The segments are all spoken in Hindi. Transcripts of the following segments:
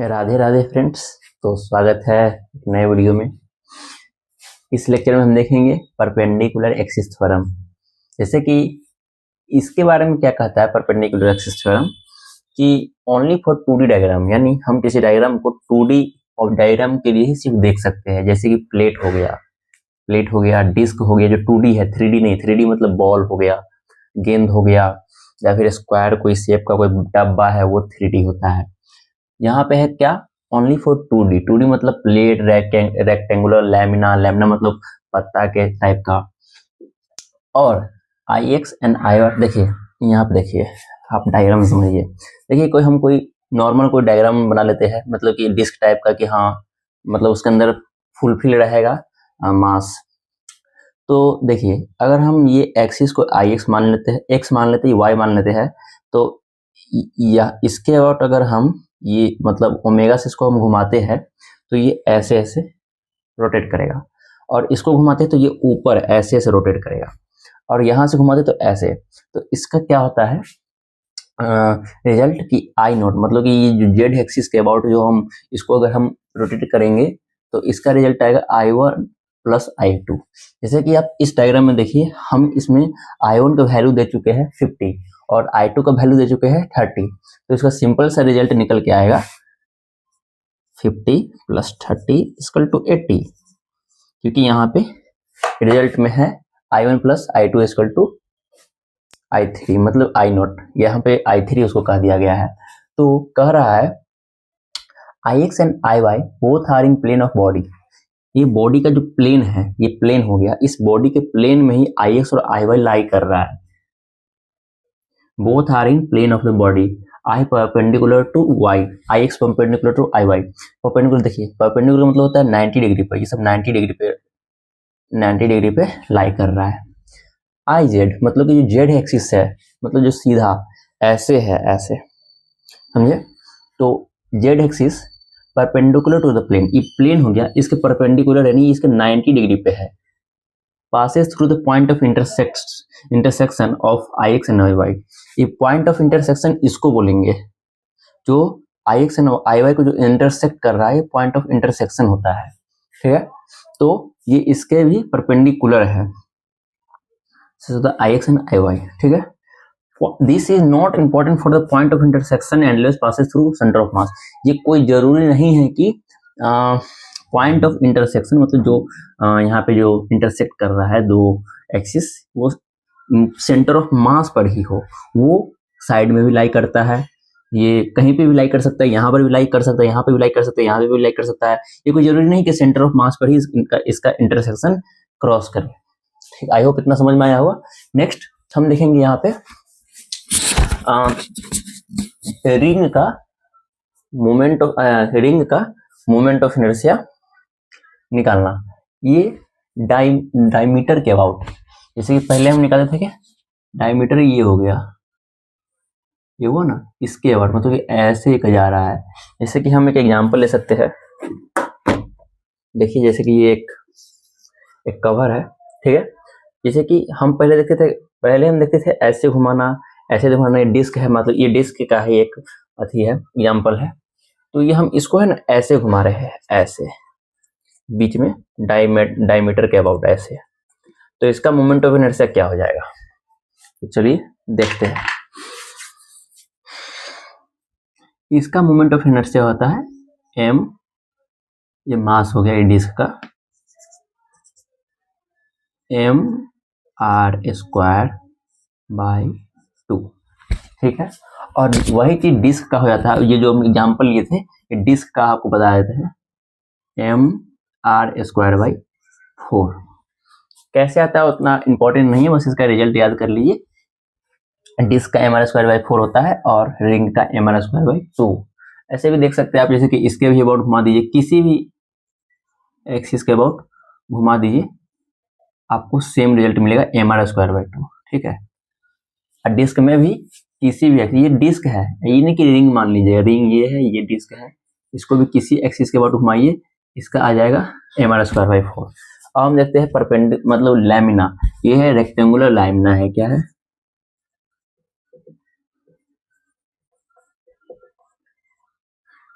राधे राधे फ्रेंड्स। तो स्वागत है एक नए वीडियो में। इस लेक्चर में हम देखेंगे परपेंडिकुलर एक्सिस थ्योरम। जैसे कि इसके बारे में क्या कहता है परपेंडिकुलर एक्सिस थ्योरम कि ओनली फॉर 2D डायग्राम, यानी हम किसी डायग्राम को 2D और डायग्राम के लिए ही सिर्फ देख सकते हैं। जैसे कि प्लेट हो गया, डिस्क हो गया जो 2D है, 3D नहीं। 3D मतलब बॉल हो गया, गेंद हो गया, या फिर स्क्वायर कोई शेप का कोई डब्बा है वो 3D होता है। यहाँ पे है क्या, ओनली फॉर 2D। 2D मतलब प्लेट, रेक्टेंगुलर, लैमिना मतलब पत्ता के टाइप का। और IX एंड IY देखिए, यहाँ पे देखिए, आप डायग्राम समझिए। देखिए कोई नॉर्मल कोई डायग्राम बना लेते हैं, मतलब कि डिस्क टाइप का, कि हाँ मतलब उसके अंदर फुलफिल रहेगा मास। तो देखिए अगर हम ये एक्सिस को IX मान लेते हैं, X मान लेते हैं, Y मान लेते हैं, तो या इसके अबाउट अगर हम ये मतलब ओमेगा से इसको हम घुमाते हैं तो ये ऐसे ऐसे रोटेट करेगा, और इसको घुमाते हैं तो ये ऊपर ऐसे ऐसे रोटेट करेगा, और यहाँ से घुमाते तो ऐसे। तो इसका क्या होता है रिजल्ट की I नॉट, मतलब कि ये जो जेड एक्सिस के अबाउट जो हम इसको अगर हम रोटेट करेंगे तो इसका रिजल्ट आएगा I1 प्लस I2। जैसे कि आप इस डायग्राम में देखिए, हम इसमें I1 का वैल्यू दे चुके हैं 50 और I2 का वैल्यू दे चुके हैं 30। तो इसका सिंपल सा रिजल्ट निकल के आएगा 50 प्लस 30 इक्वल टू 80, क्योंकि यहाँ पे रिजल्ट में है I1 plus I2 equal to I3, मतलब I नॉट, यहाँ पे I3 उसको कह दिया गया है। तो कह रहा है IX and IY both are in plane of body. ये बॉडी का जो प्लेन है, ये प्लेन हो गया, इस बॉडी के प्लेन में ही IX और IY लाई कर रहा है। Both are in plane of the body, I perpendicular to Y, IX perpendicular to IY। Perpendicular देखिए, परपेंडिकुलर मतलब होता है 90 डिग्री पर, ये सब 90 डिग्री पे लाई कर रहा है। IZ मतलब कि जो जेड एक्सिस है, मतलब जो सीधा ऐसे है, ऐसे समझे। तो Z axis perpendicular to the plane, ये प्लेन हो गया, इसके परपेंडिकुलर यानी इसके 90 डिग्री पे है। passes through the point of intersection of IX and IY। ये पॉइंट ऑफ इंटरसेक्शन इसको बोलेंगे, जो IX and IY को जो इंटरसेक्ट कर रहा है, पॉइंट ऑफ इंटरसेक्शन होता है, ठीक है। तो ये इसके भी परपेंडिकुलर है, IX and IY, ठीक है। This is not important for the point of intersection and passes through centre of mass. ये कोई जरूरी नहीं है कि पॉइंट ऑफ इंटरसेक्शन मतलब जो यहाँ पे जो इंटरसेक्ट कर रहा है दो एक्सिस, वो सेंटर ऑफ मास पर ही हो। वो साइड में भी लाई करता है, ये कहीं पे भी लाई कर सकता है, यहाँ पर भी लाई कर सकता है, यहाँ पे भी लाई कर सकता है, यहाँ पे भी लाई कर सकता है। ये कोई जरूरी नहीं कि सेंटर ऑफ मास पर ही इसका इंटरसेक्शन क्रॉस करे। ठीक, आई होप इतना समझ में आया होगा। नेक्स्ट हम देखेंगे यहाँ पे रिंग का मोमेंट ऑफ इनर्शिया निकालना। ये डायमीटर के अबाउट, जैसे कि पहले हम निकाले थे कि डायमीटर ये हो गया, ये हुआ ना, इसके अबाउट मतलब कि ऐसे एक जा रहा है। जैसे कि हम एक एग्जांपल ले सकते हैं। देखिए जैसे कि ये एक कवर है, ठीक है। जैसे कि हम पहले हम देखते थे ऐसे घुमाना, ऐसे घुमाना। ये डिस्क है, मतलब ये डिस्क का ही एक अथी है, एग्जांपल है। तो ये हम इसको है ना ऐसे घुमा रहे हैं, ऐसे बीच में डायमीटर के अबाउट ऐसे। तो इसका मोमेंट ऑफ इनर्शिया क्या हो जाएगा, तो चलिए देखते हैं। इसका मोमेंट ऑफ इनर्शिया होता है m, ये मास हो गया ये डिस्क का, mr²/2, ठीक है। और वही चीज डिस्क का हो जाता है। ये जो हम एग्जांपल लिए थे, ये डिस्क का आपको बता देते हैं, mr²/4। कैसे आता है उतना इंपॉर्टेंट नहीं है, बस इसका रिजल्ट याद कर लीजिए। डिस्क का mr²/4 होता है और रिंग का mr²/2। ऐसे भी देख सकते हैं आप, जैसे कि इसके भी अबाउट घुमा दीजिए, किसी भी एक्सिस के अबाउट घुमा दीजिए, आपको सेम रिजल्ट मिलेगा mr²/2, ठीक है। और डिस्क में भी किसी भी एक्सिस, ये डिस्क है, ये नहीं कि रिंग मान लीजिए, रिंग ये है, ये डिस्क है, इसको भी किसी एक्सिस के अबाउट घुमाइए, इसका आ जाएगा mr²/4। अब हम देखते हैं मतलब लैमिना, ये है रेक्टेंगुलर लैमिना है, क्या है,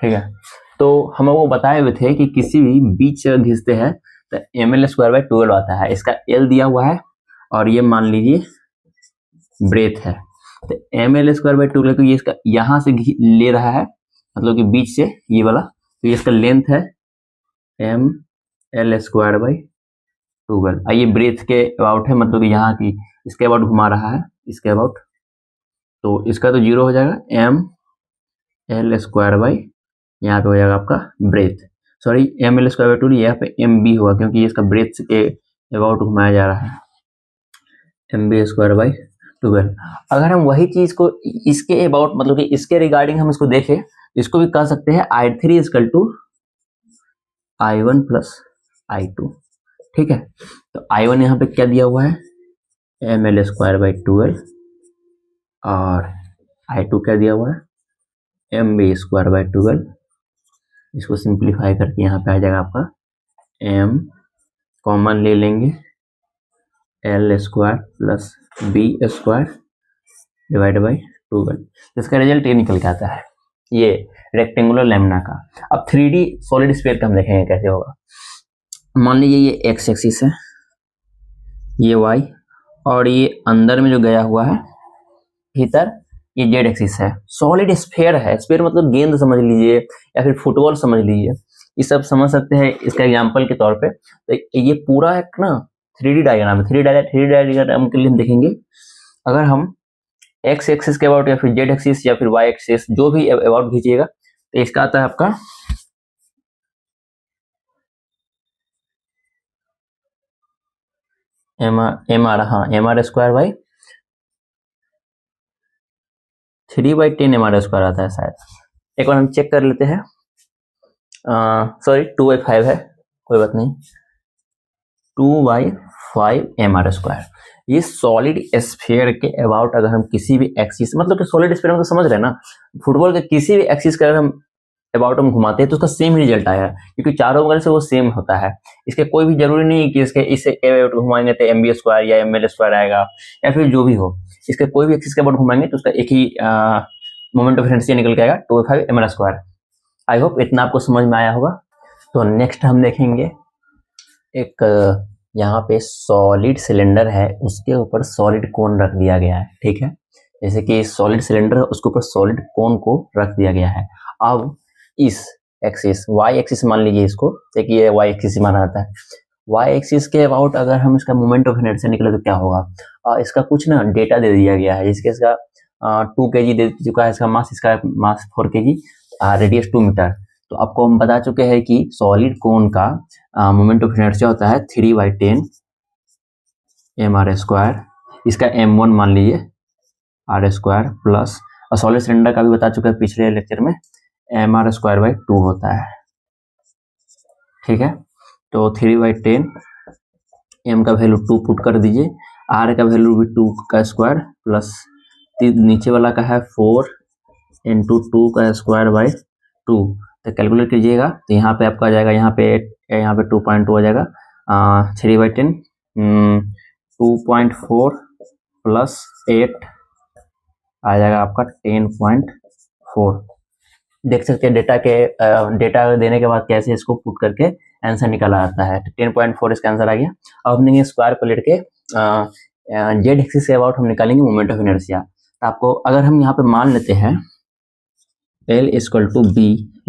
ठीक है। तो हम वो बताए हुए थे कि किसी भी बीच घिसते हैं तो ml²/12 आता है। इसका L दिया हुआ है और ये मान लीजिए ब्रेथ है, तो ml²/12 तो ये इसका यहाँ से ले रहा है, मतलब कि बीच से ये वाला, तो ये इसका लेंथ है ml²/12। ये ब्रेथ के अबाउट है, मतलब कि यहाँ की इसके अबाउट घुमा रहा है, इसके अबाउट, तो इसका तो 0 हो जाएगा, ml² यहाँ पे हो जाएगा आपका ब्रेथ, सॉरी ml²/2 यहाँ पे mb होगा क्योंकि इसका ब्रेथ के अबाउट घुमाया जा रहा है, mb²/12। अगर हम वही चीज को इसके अबाउट, मतलब कि इसके रिगार्डिंग हम इसको देखें, इसको भी कह सकते हैं I3 = I1 + I2। ठीक है, तो I1 यहाँ पे क्या दिया हुआ है, ml²/12 और I2 क्या दिया हुआ है, mb²/12। इसको सिंप्लीफाई करके यहाँ पे आ जाएगा आपका m, कॉमन ले लेंगे, L² + B² / 12। इसका रिजल्ट ये निकल के आता है, ये रेक्टेंगुलर लैमिना का। अब 3D सॉलिड स्फीयर का हम देखेंगे कैसे होगा। मान लीजिए ये x एक्सिस है, ये y, और ये अंदर में जो गया हुआ है भीतर, ये z एक्सिस है। सॉलिड स्फीयर है, स्फीयर मतलब गेंद समझ लीजिए या फिर फुटबॉल समझ लीजिए, ये सब समझ सकते हैं इसका एग्जांपल के तौर पे। तो ये पूरा एक ना 3D डायग्राम है। 3D डायग्राम के लिए हम देखेंगे, अगर हम x एक्सिस के अबाउट या फिर z एक्सिस या फिर y एक्सिस जो भी अबाउट खींचिएगा, तो इसका आता है आपका mr² 3/10 mr² आता है शायद, एक बार हम चेक कर लेते हैं। सॉरी 2/5 है, कोई बात नहीं, 2/5 mr²। ये सॉलिड स्फीयर के अबाउट अगर हम किसी भी एक्सिस, मतलब कि सॉलिड स्फीयर में तो समझ रहे हैं ना, फुटबॉल के किसी भी एक्सिस का अगर हम अबाउट हम घुमाते हैं तो उसका सेम ही रिजल्ट आएगा, क्योंकि चारों बगल से वो सेम होता है। इसके कोई भी जरूरी नहीं कि इसके इसे अबाउट घुमाएंगे तो mb² या ml² आएगा, या फिर जो भी हो, इसके कोई भी एक्सिस के अबाउट घुमाएंगे तो उसका एक ही मोमेंट ऑफ इनर्शिया निकल के आएगा, 2/5 mr²। आई होप इतना आपको समझ में आया होगा। तो नेक्स्ट हम देखेंगे, एक यहाँ पे सॉलिड सिलेंडर है, उसके ऊपर सॉलिड कोन रख दिया गया है। ठीक है, जैसे कि सॉलिड सिलेंडर है, उसके ऊपर सॉलिड कोन को रख दिया गया है। अब इस एक्सिस y एक्सिस मान लीजिए इसको, देखिए ये y एक्सिस माना जाता है। y एक्सिस के अबाउट अगर हम इसका मोमेंट ऑफ इनर्शिया निकले तो क्या होगा, इसका कुछ ना डेटा दे दिया गया है, जिसके इसका 2 kg दे चुका है, इसका मास 4 kg, रेडियस 2 मीटर। तो आपको हम बता चुके हैं कि सॉलिड कोन का मोमेंट ऑफ इनर्शिया होता है 3/10 mr²। इसका m1 मान लीजिए r² प्लस, और सॉलिड सिलेंडर का भी बता चुके हैं पिछले लेक्चर में, mr²/2 होता है। ठीक है, तो 3/10, m का वैल्यू 2 पुट कर दीजिए, r का वैल्यू भी 2 का स्क्वायर प्लस नीचे वाला का है 4 × 2² / 2। तो कैलकुलेट कीजिएगा तो यहाँ पे आपका आ जाएगा, यहाँ पे 2.2 हो जाएगा, 3/10 2.4 प्लस 8 आ जाएगा आपका 10.4। देख सकते हैं डेटा देने के बाद कैसे इसको पुट करके आंसर निकाला जाता है। 10.4 इसका आंसर आ गया। अब हम देंगे स्क्वायर प्लेट के जेड एक्सिस के अबाउट हम निकालेंगे मोमेंट ऑफ इनर्शिया। तो आपको अगर हम यहाँ पे मान लेते हैं L = B,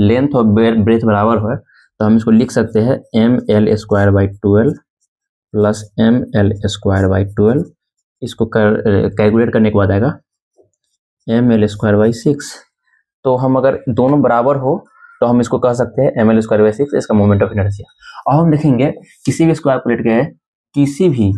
लेंथ और ब्रेथ बराबर है, तो हम इसको लिख सकते हैं ml²/12 प्लस ml²/12। इसको कैलकुलेट करने के बाद आएगा ml²/6। तो हम अगर दोनों बराबर हो तो हम इसको कह सकते हैं ml²/6 इसका मोमेंट ऑफ इनर्शिया। और हम देखेंगे किसी भी स्क्वायर प्लेट के किसी भी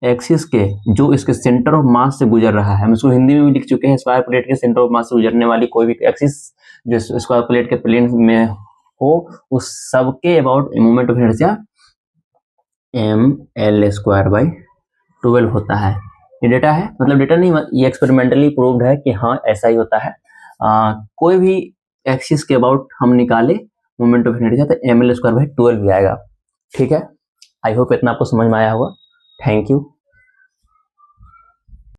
एक्सिस के जो इसके सेंटर ऑफ मास से गुजर रहा है, हम इसको हिंदी में भी लिख चुके हैं, स्क्वायर प्लेट के सेंटर ऑफ मास से गुजरने वाली कोई भी एक्सिस जो स्क्वायर प्लेट के प्लेन में हो, उस सबके about moment of inertia ml²/12 होता है। ये डेटा है, मतलब डेटा नहीं, ये एक्सपेरिमेंटली प्रूव्ड है कि हाँ ऐसा ही होता है। कोई भी एक्सिस के अबाउट हम निकाले मोमेंट ऑफ इनर्शिया तो ml²/12 भी आएगा। ठीक है, आई होप इतना आपको समझ में आया होगा। Thank you.